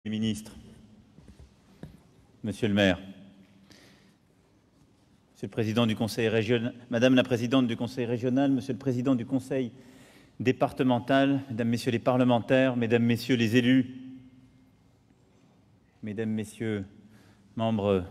Les ministres, Monsieur le maire, Monsieur le président du conseil régional, Madame la présidente du conseil régional, Monsieur le président du conseil départemental, Mesdames, Messieurs les parlementaires, Mesdames, Messieurs les élus, Mesdames, Messieurs, membres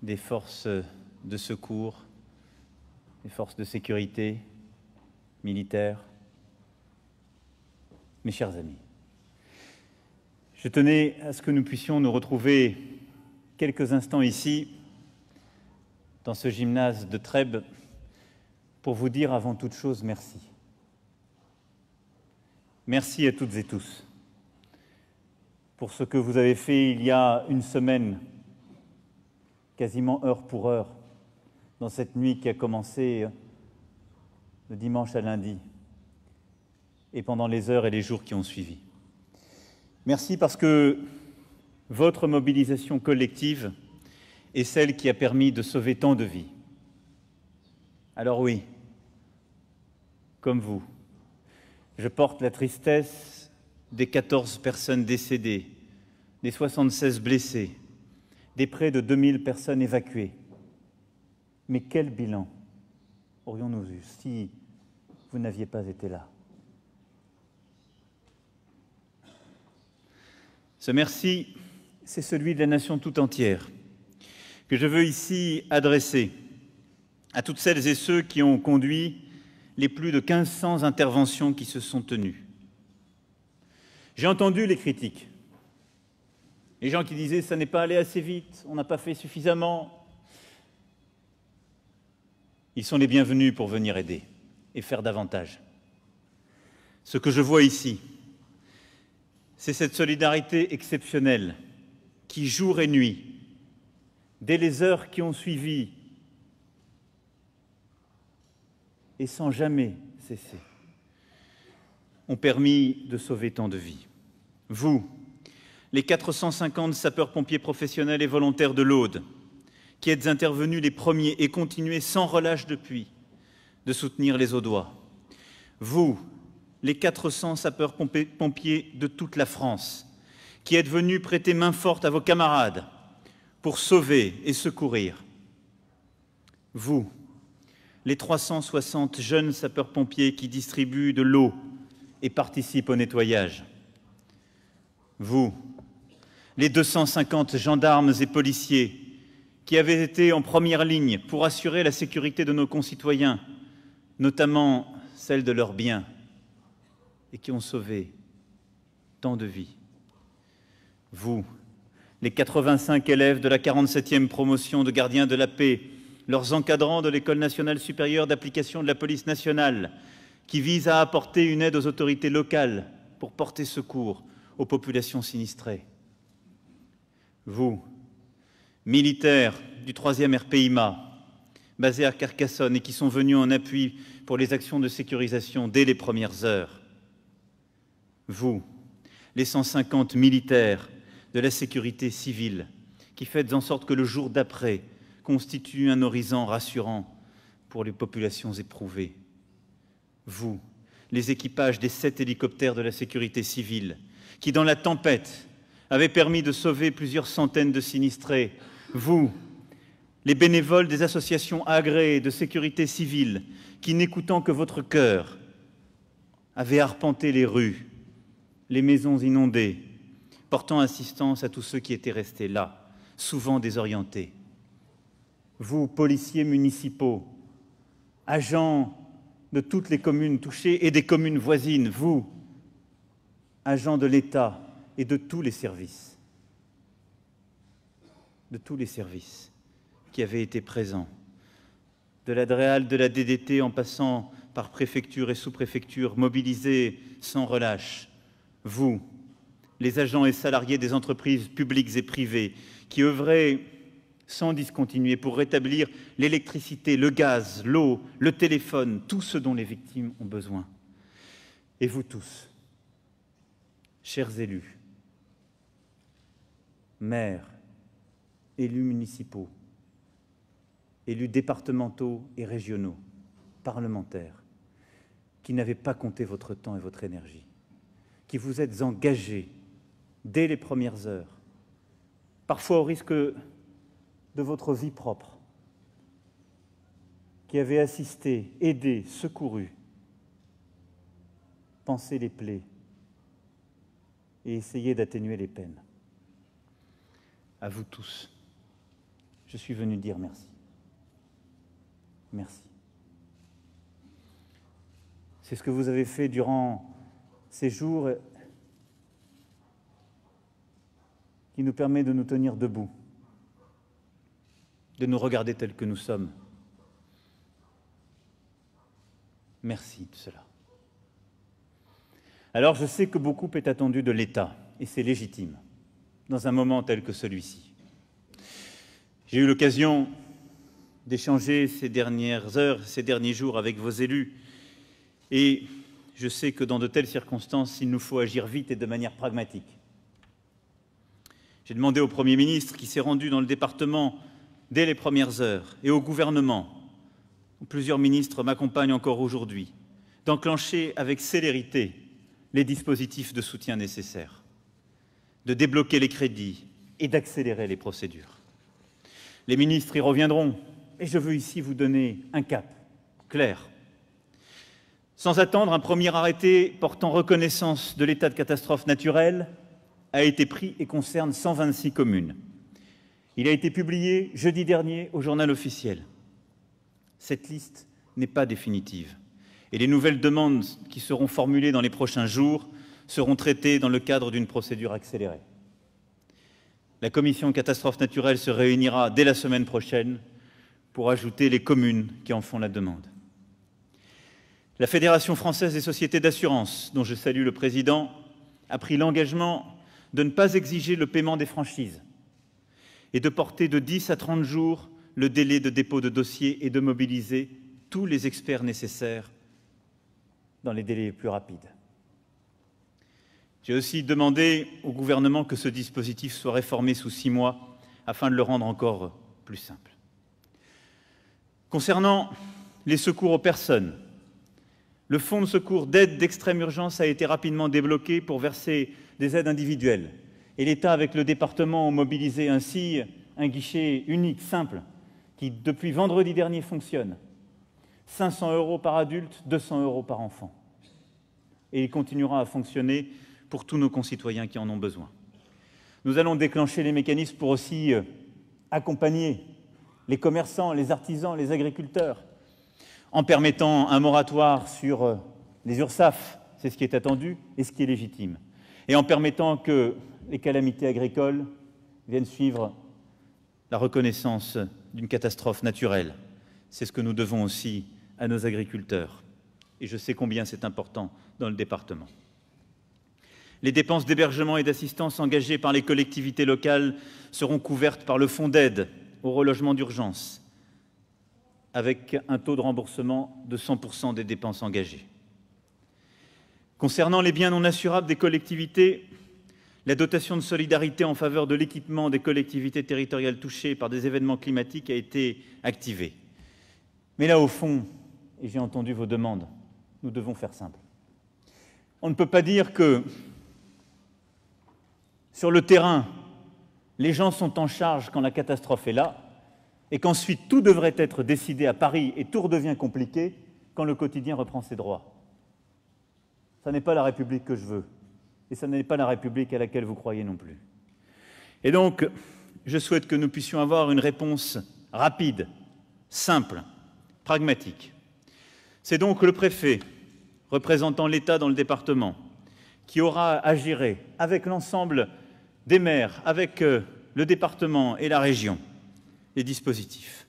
des forces de secours, des forces de sécurité, militaires, mes chers amis. Je tenais à ce que nous puissions nous retrouver quelques instants ici, dans ce gymnase de Trèbes, pour vous dire avant toute chose merci. Merci à toutes et tous pour ce que vous avez fait il y a une semaine, quasiment heure pour heure, dans cette nuit qui a commencé de dimanche à lundi, et pendant les heures et les jours qui ont suivi. Merci parce que votre mobilisation collective est celle qui a permis de sauver tant de vies. Alors oui, comme vous, je porte la tristesse des 14 personnes décédées, des 76 blessés, des près de 2000 personnes évacuées. Mais quel bilan aurions-nous eu si vous n'aviez pas été là? Ce merci, c'est celui de la nation tout entière, que je veux ici adresser à toutes celles et ceux qui ont conduit les plus de 1500 interventions qui se sont tenues. J'ai entendu les critiques, les gens qui disaient « ça n'est pas allé assez vite, on n'a pas fait suffisamment ». Ils sont les bienvenus pour venir aider et faire davantage. Ce que je vois ici, c'est cette solidarité exceptionnelle qui, jour et nuit, dès les heures qui ont suivi, et sans jamais cesser, ont permis de sauver tant de vies. Vous, les 450 sapeurs-pompiers professionnels et volontaires de l'Aude, qui êtes intervenus les premiers et continuez sans relâche depuis de soutenir les Audois. Vous, les 400 sapeurs-pompiers de toute la France, qui êtes venus prêter main forte à vos camarades pour sauver et secourir. Vous, les 360 jeunes sapeurs-pompiers qui distribuent de l'eau et participent au nettoyage. Vous, les 250 gendarmes et policiers qui avaient été en première ligne pour assurer la sécurité de nos concitoyens, notamment celle de leurs biens, et qui ont sauvé tant de vies. Vous, les 85 élèves de la 47e promotion de gardiens de la paix, leurs encadrants de l'École nationale supérieure d'application de la police nationale, qui vise à apporter une aide aux autorités locales pour porter secours aux populations sinistrées. Vous, militaires du 3e RPIMA, basés à Carcassonne et qui sont venus en appui pour les actions de sécurisation dès les premières heures. Vous, les 150 militaires de la sécurité civile, qui faites en sorte que le jour d'après constitue un horizon rassurant pour les populations éprouvées. Vous, les équipages des 7 hélicoptères de la sécurité civile, qui dans la tempête avaient permis de sauver plusieurs centaines de sinistrés. Vous, les bénévoles des associations agréées de sécurité civile, qui n'écoutant que votre cœur, avaient arpenté les rues, les maisons inondées, portant assistance à tous ceux qui étaient restés là, souvent désorientés. Vous, policiers municipaux, agents de toutes les communes touchées et des communes voisines, vous, agents de l'État et de tous les services qui avaient été présents, de la DREAL, de la DDT, en passant par préfecture et sous-préfecture, mobilisés sans relâche. Vous, les agents et salariés des entreprises publiques et privées, qui œuvraient sans discontinuer pour rétablir l'électricité, le gaz, l'eau, le téléphone, tout ce dont les victimes ont besoin. Et vous tous, chers élus, maires, élus municipaux, élus départementaux et régionaux, parlementaires, qui n'avez pas compté votre temps et votre énergie, qui vous êtes engagés dès les premières heures, parfois au risque de votre vie propre, qui avez assisté, aidé, secouru, pansé les plaies et essayé d'atténuer les peines. À vous tous, je suis venu dire merci. Merci. C'est ce que vous avez fait durant ces jours qui nous permet de nous tenir debout, de nous regarder tels que nous sommes. Merci de cela. Alors je sais que beaucoup est attendu de l'État, et c'est légitime, dans un moment tel que celui-ci. J'ai eu l'occasion d'échanger ces dernières heures, ces derniers jours avec vos élus, et je sais que dans de telles circonstances, il nous faut agir vite et de manière pragmatique. J'ai demandé au Premier ministre, qui s'est rendu dans le département dès les premières heures, et au gouvernement, où plusieurs ministres m'accompagnent encore aujourd'hui, d'enclencher avec célérité les dispositifs de soutien nécessaires, de débloquer les crédits et d'accélérer les procédures. Les ministres y reviendront, et je veux ici vous donner un cap clair. Sans attendre, un premier arrêté portant reconnaissance de l'état de catastrophe naturelle a été pris et concerne 126 communes. Il a été publié jeudi dernier au Journal officiel. Cette liste n'est pas définitive et les nouvelles demandes qui seront formulées dans les prochains jours seront traitées dans le cadre d'une procédure accélérée. La commission catastrophe naturelle se réunira dès la semaine prochaine pour ajouter les communes qui en font la demande. La Fédération française des sociétés d'assurance, dont je salue le président, a pris l'engagement de ne pas exiger le paiement des franchises et de porter de 10 à 30 jours le délai de dépôt de dossier et de mobiliser tous les experts nécessaires dans les délais les plus rapides. J'ai aussi demandé au gouvernement que ce dispositif soit réformé sous 6 mois afin de le rendre encore plus simple. Concernant les secours aux personnes, le fonds de secours d'aide d'extrême urgence a été rapidement débloqué pour verser des aides individuelles. Et l'État, avec le département, ont mobilisé ainsi un guichet unique, simple, qui, depuis vendredi dernier, fonctionne. 500 € par adulte, 200 € par enfant. Et il continuera à fonctionner pour tous nos concitoyens qui en ont besoin. Nous allons déclencher les mécanismes pour aussi accompagner les commerçants, les artisans, les agriculteurs, en permettant un moratoire sur les URSSAF, c'est ce qui est attendu et ce qui est légitime, et en permettant que les calamités agricoles viennent suivre la reconnaissance d'une catastrophe naturelle. C'est ce que nous devons aussi à nos agriculteurs. Et je sais combien c'est important dans le département. Les dépenses d'hébergement et d'assistance engagées par les collectivités locales seront couvertes par le fonds d'aide au relogement d'urgence, avec un taux de remboursement de 100% des dépenses engagées. Concernant les biens non assurables des collectivités, la dotation de solidarité en faveur de l'équipement des collectivités territoriales touchées par des événements climatiques a été activée. Mais là, au fond, et j'ai entendu vos demandes, nous devons faire simple. On ne peut pas dire que, sur le terrain, les gens sont en charge quand la catastrophe est là, et qu'ensuite tout devrait être décidé à Paris et tout redevient compliqué quand le quotidien reprend ses droits. Ça n'est pas la République que je veux, et ça n'est pas la République à laquelle vous croyez non plus. Et donc, je souhaite que nous puissions avoir une réponse rapide, simple, pragmatique. C'est donc le préfet, représentant l'État dans le département, qui aura à gérer avec l'ensemble des maires, avec le département et la région, les dispositifs.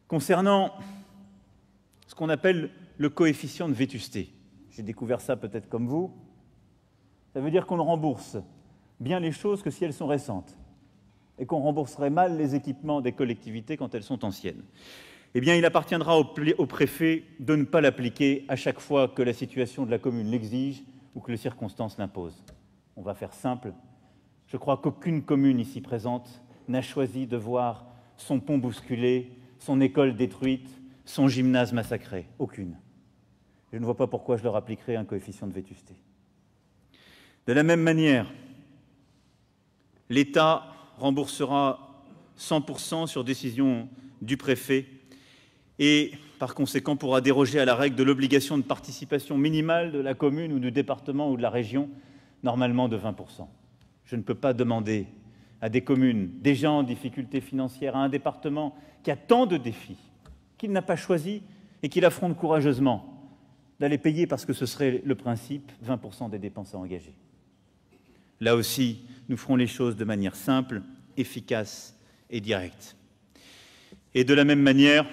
Concernant ce qu'on appelle le coefficient de vétusté, j'ai découvert ça peut-être comme vous, ça veut dire qu'on ne rembourse bien les choses que si elles sont récentes et qu'on rembourserait mal les équipements des collectivités quand elles sont anciennes. Eh bien, il appartiendra au préfet de ne pas l'appliquer à chaque fois que la situation de la commune l'exige ou que les circonstances l'imposent. On va faire simple. Je crois qu'aucune commune ici présente n'a choisi de voir son pont bousculé, son école détruite, son gymnase massacré. Aucune. Je ne vois pas pourquoi je leur appliquerais un coefficient de vétusté. De la même manière, l'État remboursera 100% sur décision du préfet et, par conséquent, pourra déroger à la règle de l'obligation de participation minimale de la commune ou du département ou de la région, normalement de 20%. Je ne peux pas demander à des communes déjà en difficulté financière, à un département qui a tant de défis, qu'il n'a pas choisi et qu'il affronte courageusement, d'aller payer, parce que ce serait le principe, 20% des dépenses à engager. Là aussi, nous ferons les choses de manière simple, efficace et directe. Et de la même manière,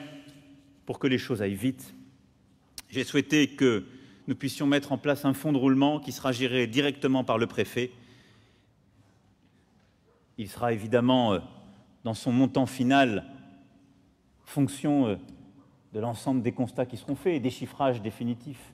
pour que les choses aillent vite, j'ai souhaité que nous puissions mettre en place un fonds de roulement qui sera géré directement par le préfet. Il sera évidemment, dans son montant final, fonction de l'ensemble des constats qui seront faits et des chiffrages définitifs.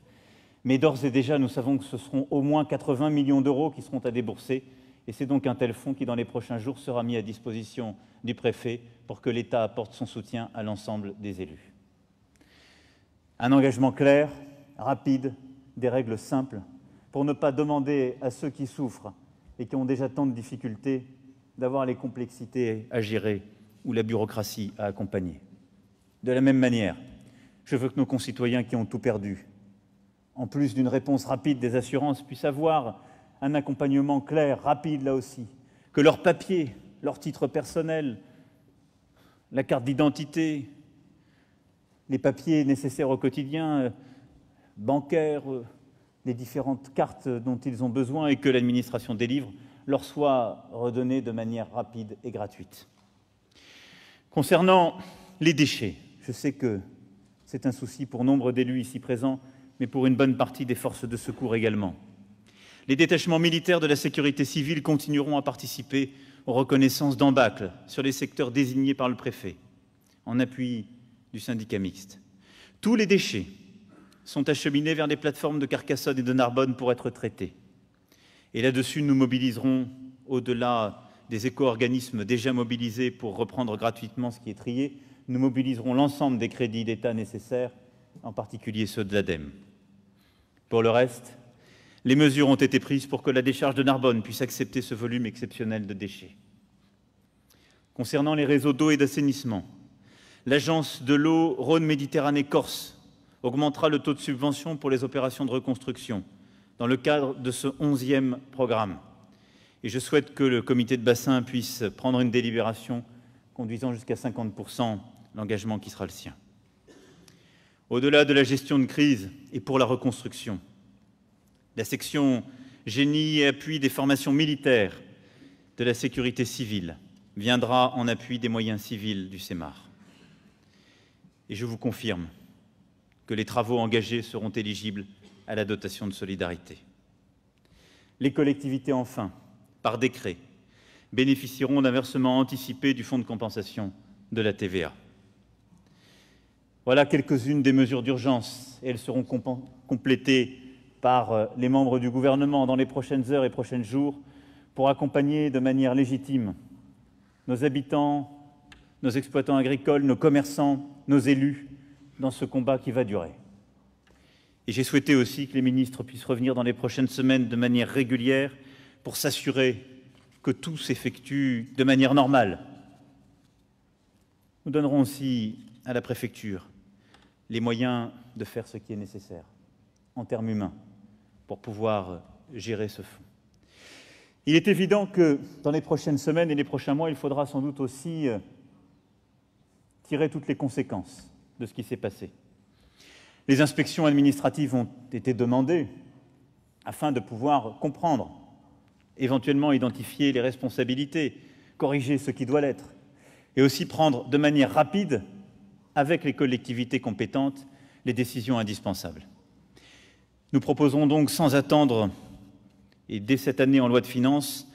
Mais d'ores et déjà, nous savons que ce seront au moins 80 millions d'euros qui seront à débourser. Et c'est donc un tel fonds qui, dans les prochains jours, sera mis à disposition du préfet pour que l'État apporte son soutien à l'ensemble des élus. Un engagement clair, rapide, des règles simples, pour ne pas demander à ceux qui souffrent et qui ont déjà tant de difficultés d'avoir les complexités à gérer ou la bureaucratie à accompagner. De la même manière, je veux que nos concitoyens qui ont tout perdu, en plus d'une réponse rapide des assurances, puissent avoir un accompagnement clair, rapide là aussi, que leurs papiers, leur titre personnel, la carte d'identité, les papiers nécessaires au quotidien, bancaires, les différentes cartes dont ils ont besoin et que l'administration délivre, leur soient redonnés de manière rapide et gratuite. Concernant les déchets, je sais que c'est un souci pour nombre d'élus ici présents, mais pour une bonne partie des forces de secours également. Les détachements militaires de la sécurité civile continueront à participer aux reconnaissances d'embâcles sur les secteurs désignés par le préfet, en appui du syndicat mixte. Tous les déchets sont acheminés vers les plateformes de Carcassonne et de Narbonne pour être traités. Et là-dessus, nous mobiliserons, au-delà des éco-organismes déjà mobilisés pour reprendre gratuitement ce qui est trié, nous mobiliserons l'ensemble des crédits d'État nécessaires, en particulier ceux de l'ADEME. Pour le reste, les mesures ont été prises pour que la décharge de Narbonne puisse accepter ce volume exceptionnel de déchets. Concernant les réseaux d'eau et d'assainissement, l'agence de l'eau Rhône-Méditerranée-Corse augmentera le taux de subvention pour les opérations de reconstruction dans le cadre de ce 11e programme. Et je souhaite que le comité de bassin puisse prendre une délibération conduisant jusqu'à 50% l'engagement qui sera le sien. Au-delà de la gestion de crise et pour la reconstruction, la section génie et appui des formations militaires de la sécurité civile viendra en appui des moyens civils du CEMAR. Et je vous confirme que les travaux engagés seront éligibles à la dotation de solidarité. Les collectivités, enfin, par décret, bénéficieront d'un versement anticipé du fonds de compensation de la TVA. Voilà quelques-unes des mesures d'urgence, et elles seront complétées par les membres du gouvernement dans les prochaines heures et prochains jours pour accompagner de manière légitime nos habitants, nos exploitants agricoles, nos commerçants, nos élus dans ce combat qui va durer. Et j'ai souhaité aussi que les ministres puissent revenir dans les prochaines semaines de manière régulière pour s'assurer que tout s'effectue de manière normale. Nous donnerons aussi à la préfecture les moyens de faire ce qui est nécessaire en termes humains pour pouvoir gérer ce fonds. Il est évident que dans les prochaines semaines et les prochains mois, il faudra sans doute aussi tirer toutes les conséquences de ce qui s'est passé. Les inspections administratives ont été demandées afin de pouvoir comprendre, éventuellement identifier les responsabilités, corriger ce qui doit l'être, et aussi prendre de manière rapide, avec les collectivités compétentes, les décisions indispensables. Nous proposerons donc, sans attendre, et dès cette année en loi de finances,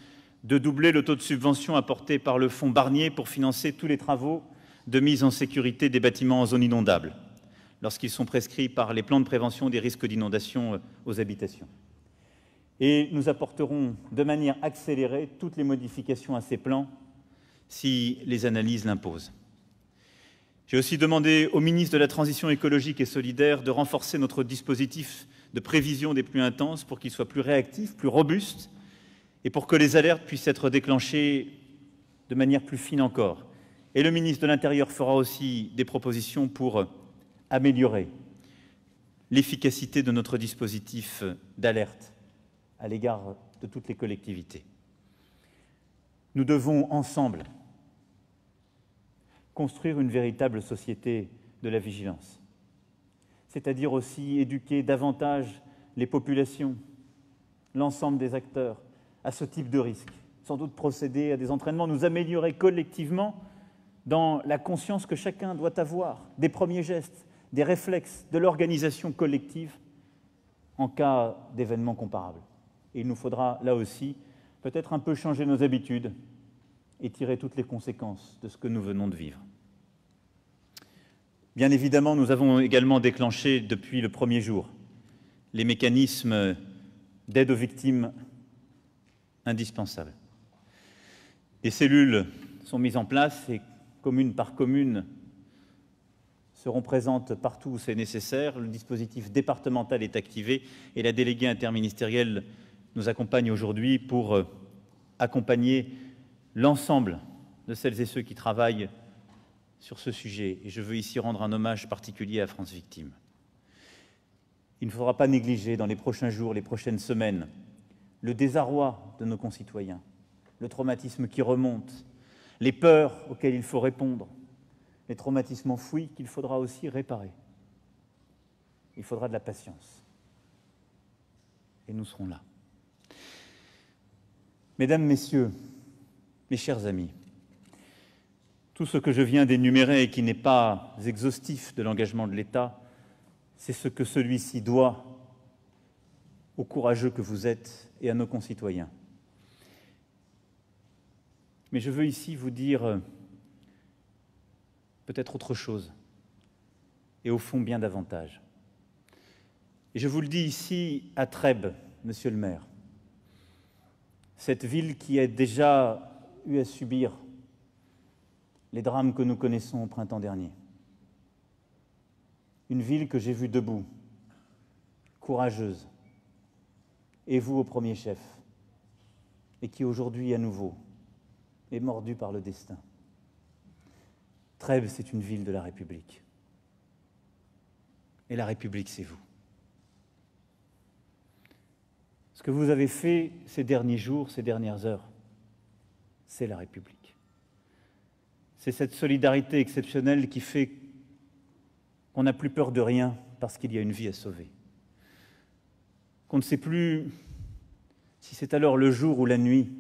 de doubler le taux de subvention apporté par le fonds Barnier pour financer tous les travaux de mise en sécurité des bâtiments en zone inondable, lorsqu'ils sont prescrits par les plans de prévention des risques d'inondation aux habitations. Et nous apporterons de manière accélérée toutes les modifications à ces plans si les analyses l'imposent. J'ai aussi demandé au ministre de la Transition écologique et solidaire de renforcer notre dispositif de prévision des pluies intenses pour qu'ils soient plus réactifs, plus robustes, et pour que les alertes puissent être déclenchées de manière plus fine encore. Et le ministre de l'Intérieur fera aussi des propositions pour améliorer l'efficacité de notre dispositif d'alerte à l'égard de toutes les collectivités. Nous devons ensemble construire une véritable société de la vigilance, c'est-à-dire aussi éduquer davantage les populations, l'ensemble des acteurs, à ce type de risque. Sans doute procéder à des entraînements, nous améliorer collectivement dans la conscience que chacun doit avoir des premiers gestes, des réflexes, de l'organisation collective en cas d'événements comparables. Et il nous faudra, là aussi, peut-être un peu changer nos habitudes et tirer toutes les conséquences de ce que nous venons de vivre. Bien évidemment, nous avons également déclenché, depuis le premier jour, les mécanismes d'aide aux victimes indispensables. Des cellules sont mises en place et, commune par commune, seront présentes partout où c'est nécessaire. Le dispositif départemental est activé et la déléguée interministérielle nous accompagne aujourd'hui pour accompagner l'ensemble de celles et ceux qui travaillent sur ce sujet. Et je veux ici rendre un hommage particulier à France Victimes. Il ne faudra pas négliger dans les prochains jours, les prochaines semaines, le désarroi de nos concitoyens, le traumatisme qui remonte, les peurs auxquelles il faut répondre, les traumatismes enfouis qu'il faudra aussi réparer. Il faudra de la patience. Et nous serons là. Mesdames, Messieurs, mes chers amis, tout ce que je viens d'énumérer et qui n'est pas exhaustif de l'engagement de l'État, c'est ce que celui-ci doit aux courageux que vous êtes et à nos concitoyens. Mais je veux ici vous dire peut-être autre chose, et au fond bien davantage. Et je vous le dis ici à Trèbes, Monsieur le maire, cette ville qui a déjà eu à subir les drames que nous connaissons au printemps dernier. Une ville que j'ai vue debout, courageuse, et vous au premier chef, et qui aujourd'hui à nouveau est mordue par le destin. Trèbes, c'est une ville de la République. Et la République, c'est vous. Ce que vous avez fait ces derniers jours, ces dernières heures, c'est la République. C'est cette solidarité exceptionnelle qui fait qu'on n'a plus peur de rien parce qu'il y a une vie à sauver. Qu'on ne sait plus si c'est alors le jour ou la nuit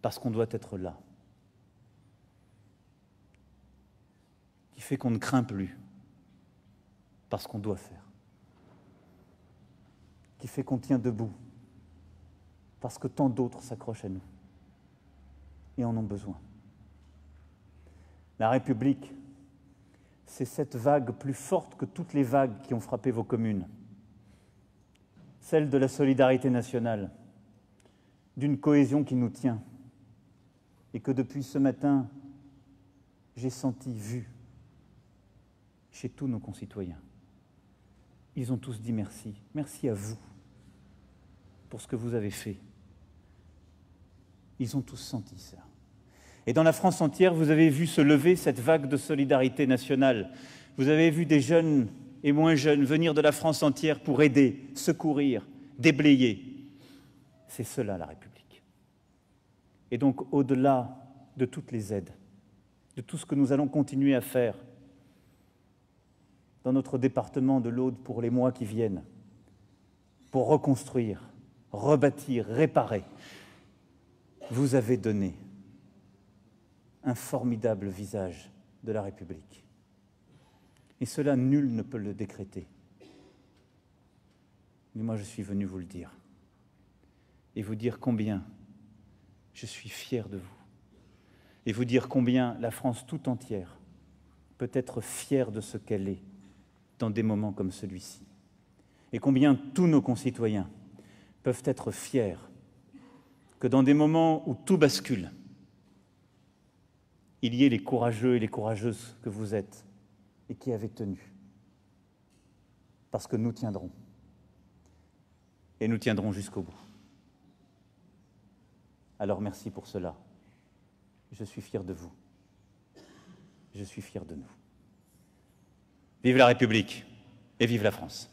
parce qu'on doit être là. Qui fait qu'on ne craint plus parce qu'on doit faire. Qui fait qu'on tient debout parce que tant d'autres s'accrochent à nous et en ont besoin. La République, c'est cette vague plus forte que toutes les vagues qui ont frappé vos communes, celle de la solidarité nationale, d'une cohésion qui nous tient et que depuis ce matin, j'ai senti, vu chez tous nos concitoyens. Ils ont tous dit merci. Merci à vous pour ce que vous avez fait. Ils ont tous senti ça. Et dans la France entière, vous avez vu se lever cette vague de solidarité nationale. Vous avez vu des jeunes et moins jeunes venir de la France entière pour aider, secourir, déblayer. C'est cela la République. Et donc, au-delà de toutes les aides, de tout ce que nous allons continuer à faire dans notre département de l'Aude pour les mois qui viennent, pour reconstruire, rebâtir, réparer, vous avez donné un formidable visage de la République. Et cela, nul ne peut le décréter. Mais moi, je suis venu vous le dire. Et vous dire combien je suis fier de vous. Et vous dire combien la France tout entière peut être fière de ce qu'elle est dans des moments comme celui-ci. Et combien tous nos concitoyens peuvent être fiers que dans des moments où tout bascule, il y ait les courageux et les courageuses que vous êtes et qui avez tenu. Parce que nous tiendrons. et nous tiendrons jusqu'au bout. Alors merci pour cela. Je suis fier de vous. Je suis fier de nous. Vive la République et vive la France.